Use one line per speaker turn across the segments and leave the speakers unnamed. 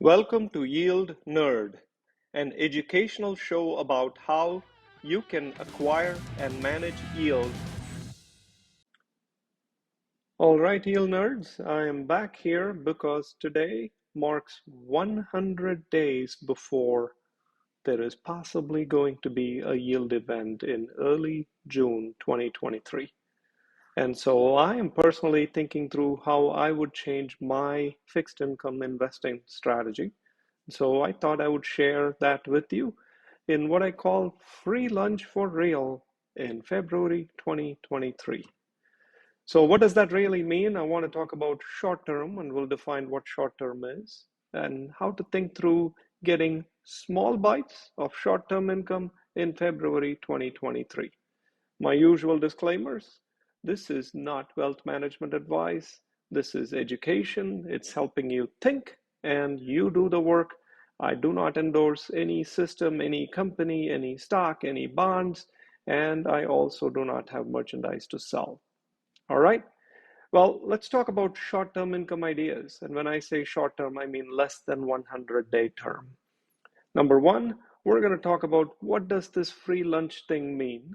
Welcome to Yield Nerd, an educational show about how you can acquire and manage yield. All right, Yield Nerds, I am back here because today marks 100 days before there is possibly going to be a yield event in early June 2023. And so I am personally thinking through how I would change my fixed income investing strategy. So I thought I would share that with you in what I call free lunch for real in February 2023. So what does that really mean? I want to talk about short term and we'll define what short term is and how to think through getting small bites of short term income in February 2023. My usual disclaimers: this is not wealth management advice. This is education. It's helping you think and you do the work. I do not endorse any system, any company, any stock, any bonds, and I also do not have merchandise to sell. All right. Well, let's talk about short-term income ideas. And when I say short-term, I mean less than 100-day term. Number one, we're going to talk about what does this free lunch thing mean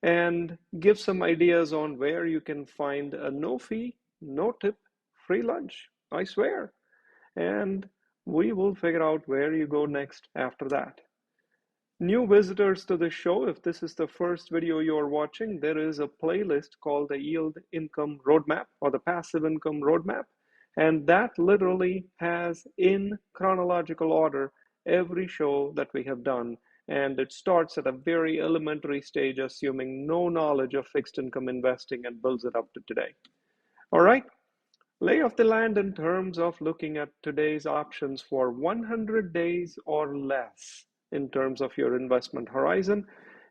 and give some ideas on where you can find a no fee, no tip, free lunch. I swear. And we will figure out where you go next after that. New visitors to the show, if this is the first video you're watching, there is a playlist called the Yield Income Roadmap or the Passive Income Roadmap. And that literally has in chronological order every show that we have done. And it starts at a very elementary stage, assuming no knowledge of fixed income investing, and builds it up to today. All right, lay of the land in terms of looking at today's options for 100 days or less in terms of your investment horizon.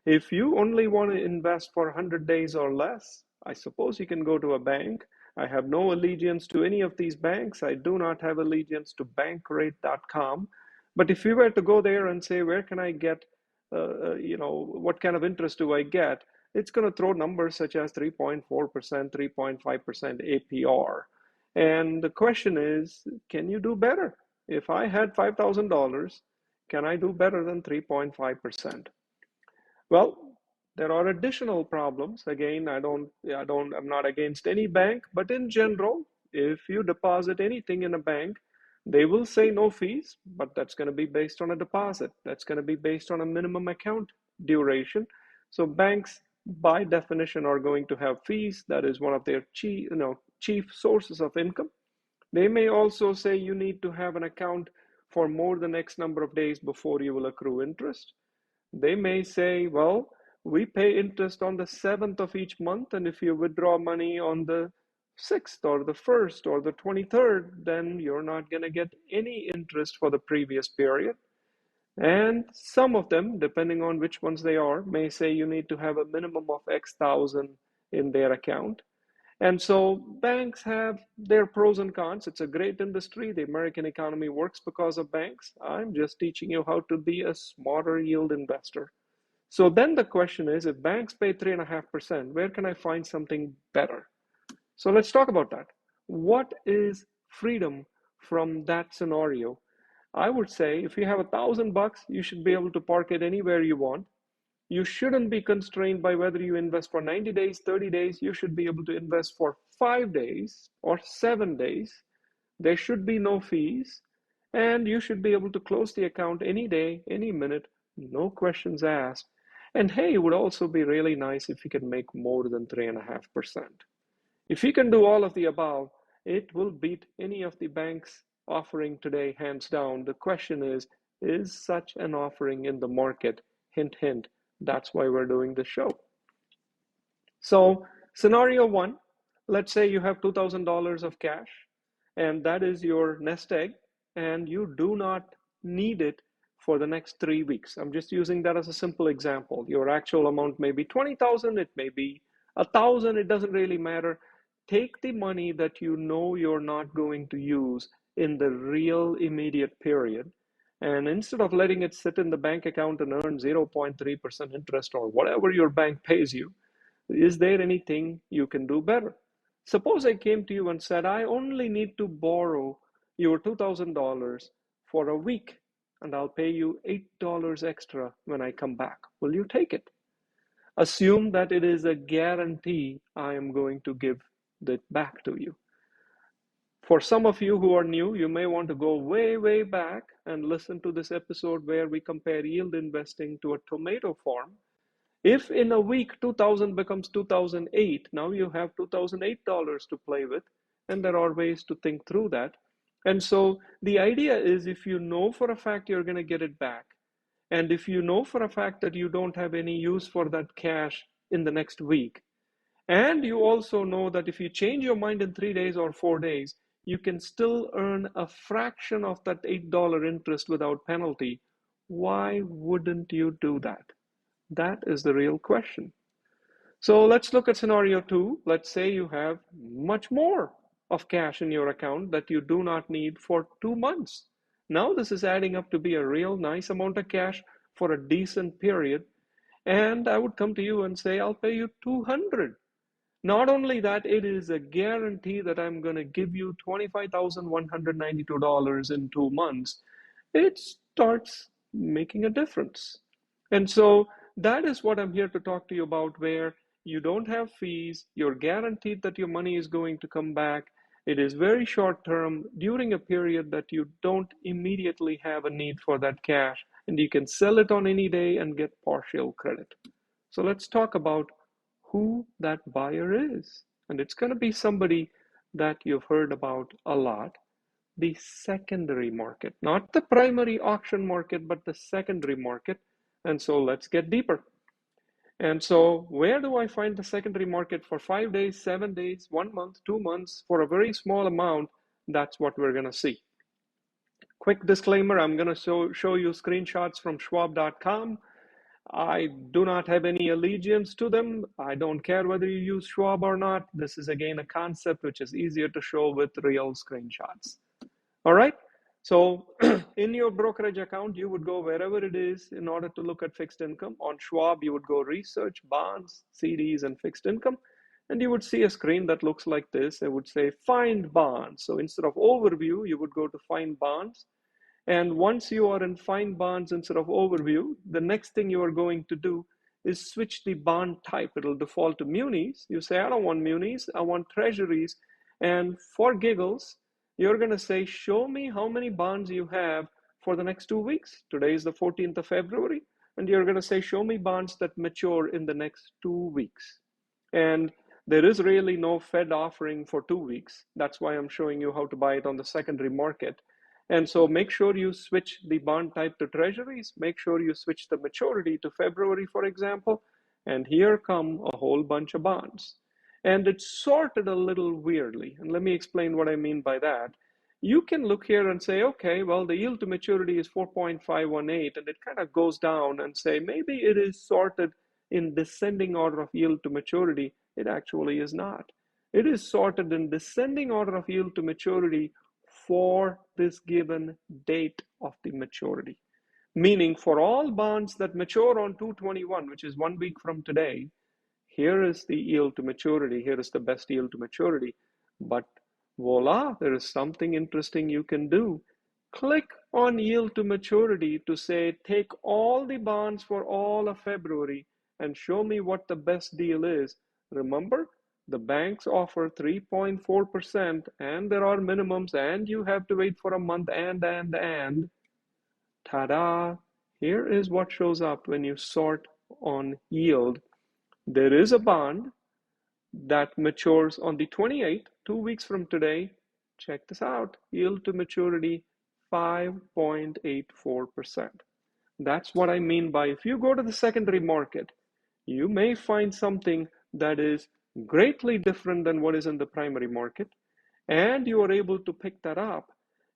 If you only want to invest for 100 days or less, I suppose you can go to a bank. I have no allegiance to any of these banks. I do not have allegiance to bankrate.com. But if you were to go there and say, where can I get, what kind of interest do I get? It's going to throw numbers such as 3.4%, 3.5% APR. And the question is, can you do better? If I had $5,000, can I do better than 3.5%? Well, there are additional problems. Again, I'm not against any bank, but in general, if you deposit anything in a bank, they will say no fees, but that's going to be based on a deposit. That's going to be based on a minimum account duration. So banks, by definition, are going to have fees. That is one of their chief sources of income. They may also say you need to have an account for more than X number of days before you will accrue interest. They may say, well, we pay interest on the 7th of each month, and if you withdraw money on the 6th or the 1st or the 23rd, then you're not going to get any interest for the previous period. And some of them, depending on which ones they are, may say you need to have a minimum of X thousand in their account. And so banks have their pros and cons. It's a great industry. The American economy works because of banks. I'm just teaching you how to be a smarter yield investor. So then the question is, if banks pay 3.5%, where can I find something better? So let's talk about that. What is freedom from that scenario? I would say if you have $1,000, you should be able to park it anywhere you want. You shouldn't be constrained by whether you invest for 90 days, 30 days. You should be able to invest for 5 days or 7 days. There should be no fees. And you should be able to close the account any day, any minute, no questions asked. And hey, it would also be really nice if you can make more than 3.5%. If you can do all of the above, it will beat any of the banks offering today, hands down. The question is such an offering in the market? Hint, hint. That's why we're doing this show. So scenario one, let's say you have $2,000 of cash and that is your nest egg and you do not need it for the next 3 weeks. I'm just using that as a simple example. Your actual amount may be 20,000, it may be 1,000, it doesn't really matter. Take the money that you know you're not going to use in the real immediate period, and instead of letting it sit in the bank account and earn 0.3% interest or whatever your bank pays you, is there anything you can do better? Suppose I came to you and said, I only need to borrow your $2,000 for a week, and I'll pay you $8 extra when I come back. Will you take it? Assume that it is a guarantee I am going to give it back to you. For some of you who are new, you may want to go way, way back and listen to this episode where we compare yield investing to a tomato farm. If in a week 2000 becomes 2008, now you have $2008 to play with, and there are ways to think through that. And so the idea is, if you know for a fact you're going to get it back, and if you know for a fact that you don't have any use for that cash in the next week, and you also know that if you change your mind in 3 days or 4 days, you can still earn a fraction of that $8 interest without penalty, why wouldn't you do that? That is the real question. So let's look at scenario two. Let's say you have much more of cash in your account that you do not need for 2 months. Now this is adding up to be a real nice amount of cash for a decent period. And I would come to you and say, I'll pay you 200. Not only that, it is a guarantee that I'm going to give you $25,192 in 2 months. It starts making a difference. And so that is what I'm here to talk to you about, where you don't have fees, you're guaranteed that your money is going to come back. It is very short term during a period that you don't immediately have a need for that cash, and you can sell it on any day and get partial credit. So let's talk about who that buyer is. And it's going to be somebody that you've heard about a lot, the secondary market, not the primary auction market, but the secondary market. And so let's get deeper. And so where do I find the secondary market for 5 days, 7 days, 1 month, 2 months for a very small amount? That's what we're going to see. Quick disclaimer, I'm going to show you screenshots from schwab.com. I do not have any allegiance to them. I don't care whether you use Schwab or not. This is again a concept which is easier to show with real screenshots. All right. So in your brokerage account, you would go wherever it is in order to look at fixed income. On Schwab, you would go research, bonds, CDs, and fixed income. And you would see a screen that looks like this. It would say find bonds. So instead of overview, you would go to find bonds. And once you are in find bonds instead of overview, the next thing you are going to do is switch the bond type. It'll default to munis. You say, I don't want munis, I want treasuries. And for giggles, you're going to say, show me how many bonds you have for the next 2 weeks. Today is the 14th of February. And you're going to say, show me bonds that mature in the next 2 weeks. And there is really no Fed offering for 2 weeks. That's why I'm showing you how to buy it on the secondary market. And so make sure you switch the bond type to treasuries. Make sure you switch the maturity to February, for example. And here come a whole bunch of bonds. And it's sorted a little weirdly. And let me explain what I mean by that. You can look here and say, okay, well, the yield to maturity is 4.518, and it kind of goes down and say, maybe it is sorted in descending order of yield to maturity. It actually is not. It is sorted in descending order of yield to maturity for this given date of the maturity. Meaning for all bonds that mature on 2/21, which is 1 week from today, here is the yield to maturity, here is the best yield to maturity. But voila, there is something interesting you can do. Click on yield to maturity to say, take all the bonds for all of February and show me what the best deal is. Remember, the banks offer 3.4% and there are minimums and you have to wait for a month and. Ta-da! Here is what shows up when you sort on yield. There is a bond that matures on the 28th, 2 weeks from today. Check this out. Yield to maturity, 5.84%. That's what I mean by if you go to the secondary market, you may find something that is greatly different than what is in the primary market, and you are able to pick that up.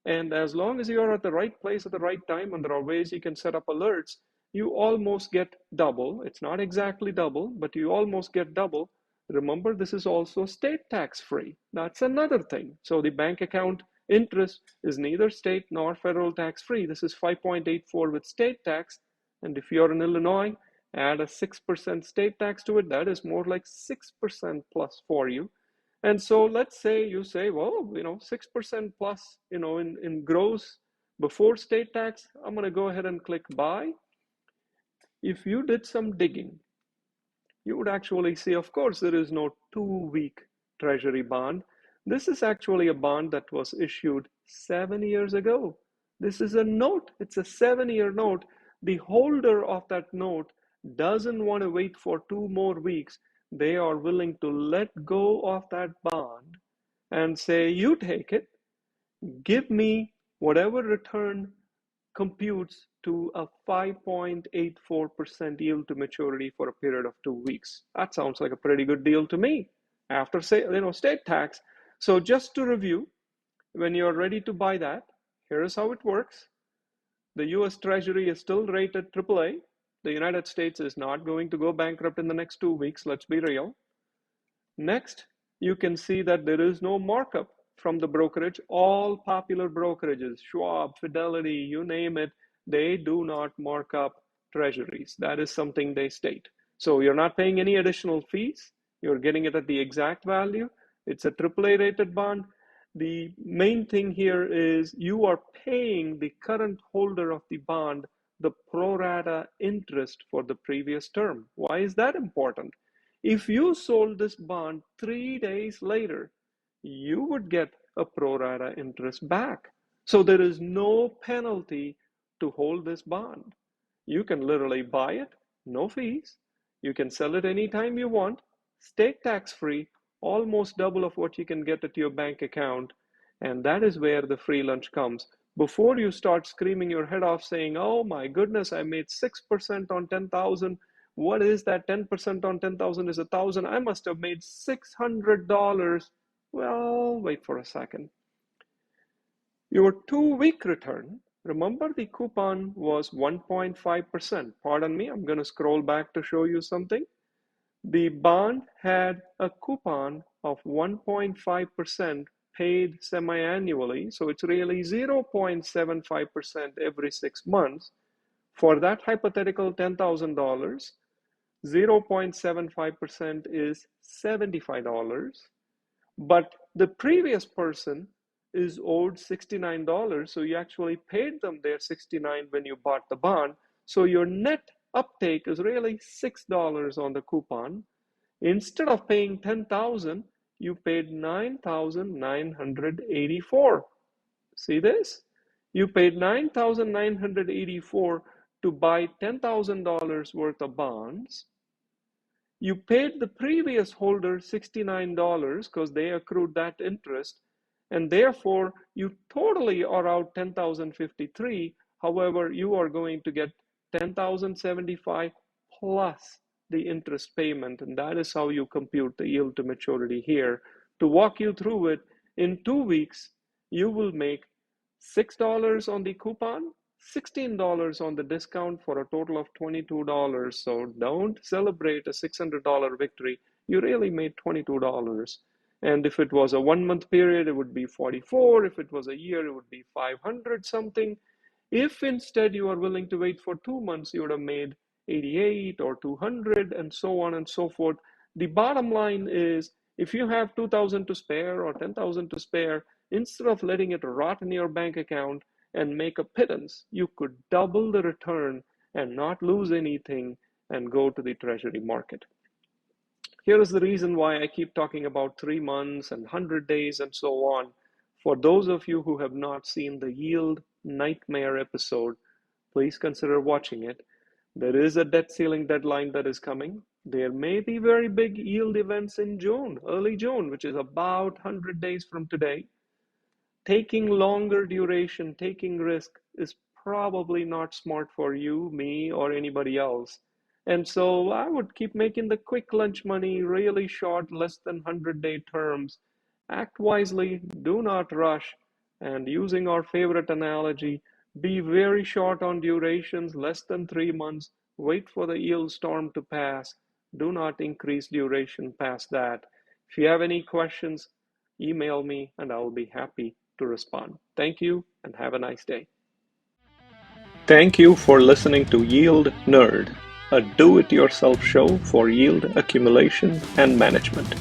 And as long as you are at the right place at the right time, and there are ways you can set up alerts, you almost get double. It's not exactly double, but you almost get double. Remember, this is also state tax free. That's another thing. So the bank account interest is neither state nor federal tax free. This is 5.84 with state tax. And if you're in Illinois, add a 6% state tax to it, that is more like 6% plus for you. And so let's say you say, well, 6% plus, in gross Before state tax, I'm going to go ahead and click buy. If you did some digging, you would actually see, of course, there is no 2-week treasury bond. This is actually a bond that was issued 7 years ago. This is a note. It's a 7-year note. The holder of that note doesn't want to wait for 2 more weeks. They are willing to let go of that bond and say, you take it, give me whatever return computes to a 5.84% yield to maturity for a period of 2 weeks. That sounds like a pretty good deal to me after, say, state tax. So just to review, when you're ready to buy that, here's how it works. The US Treasury is still rated AAA. The United States is not going to go bankrupt in the next 2 weeks, let's be real. Next, you can see that there is no markup from the brokerage. All popular brokerages, Schwab, Fidelity, you name it, they do not mark up treasuries. That is something they state. So you're not paying any additional fees. You're getting it at the exact value. It's a AAA rated bond. The main thing here is you are paying the current holder of the bond the pro rata interest for the previous term. Why is that important? If you sold this bond 3 days later, you would get a pro rata interest back. So there is no penalty to hold this bond. You can literally buy it, no fees. You can sell it anytime you want, state tax free, almost double of what you can get at your bank account. And that is where the free lunch comes. Before you start screaming your head off saying, oh my goodness, I made 6% on 10,000. What is that? 10% on 10,000 is 1,000. I must have made $600. Well, wait for a second. Your 2-week return, remember the coupon was 1.5%. Pardon me, I'm going to scroll back to show you something. The bond had a coupon of 1.5% paid semi-annually, so it's really 0.75% every 6 months. For that hypothetical $10,000, 0.75% is $75, but the previous person is owed $69, so you actually paid them their $69 when you bought the bond, so your net uptake is really $6 on the coupon. Instead of paying $10,000, you paid $9,984. See this? You paid $9,984 to buy $10,000 worth of bonds. You paid the previous holder $69 because they accrued that interest, and therefore you totally are out $10,053. However, you are going to get $10,075 plus the interest payment, and that is how you compute the yield to maturity here. To walk you through it, in 2 weeks, you will make $6 on the coupon, $16 on the discount for a total of $22. So don't celebrate a $600 victory. You really made $22. And if it was a 1-month period, it would be 44. If it was a year, it would be 500 something. If instead you are willing to wait for 2 months, you would have made 88 or 200 and so on and so forth. The bottom line is, if you have 2,000 to spare or 10,000 to spare, instead of letting it rot in your bank account and make a pittance, you could double the return and not lose anything and go to the treasury market. Here is the reason why I keep talking about 3 months and 100 days and so on. For those of you who have not seen the Yield Nightmare episode, please consider watching it. There is a debt ceiling deadline that is coming. There may be very big yield events in June, early June, which is about 100 days from today. Taking longer duration, taking risk is probably not smart for you, me, or anybody else. And so I would keep making the quick lunch money, really short, less than 100-day terms. Act wisely, do not rush, and using our favorite analogy, be very short on durations, less than 3 months. Wait for the yield storm to pass. Do not increase duration past that. If you have any questions, email me and I'll be happy to respond. Thank you and have a nice day. Thank you for listening to Yield Nerd, a do-it-yourself show for yield accumulation and management.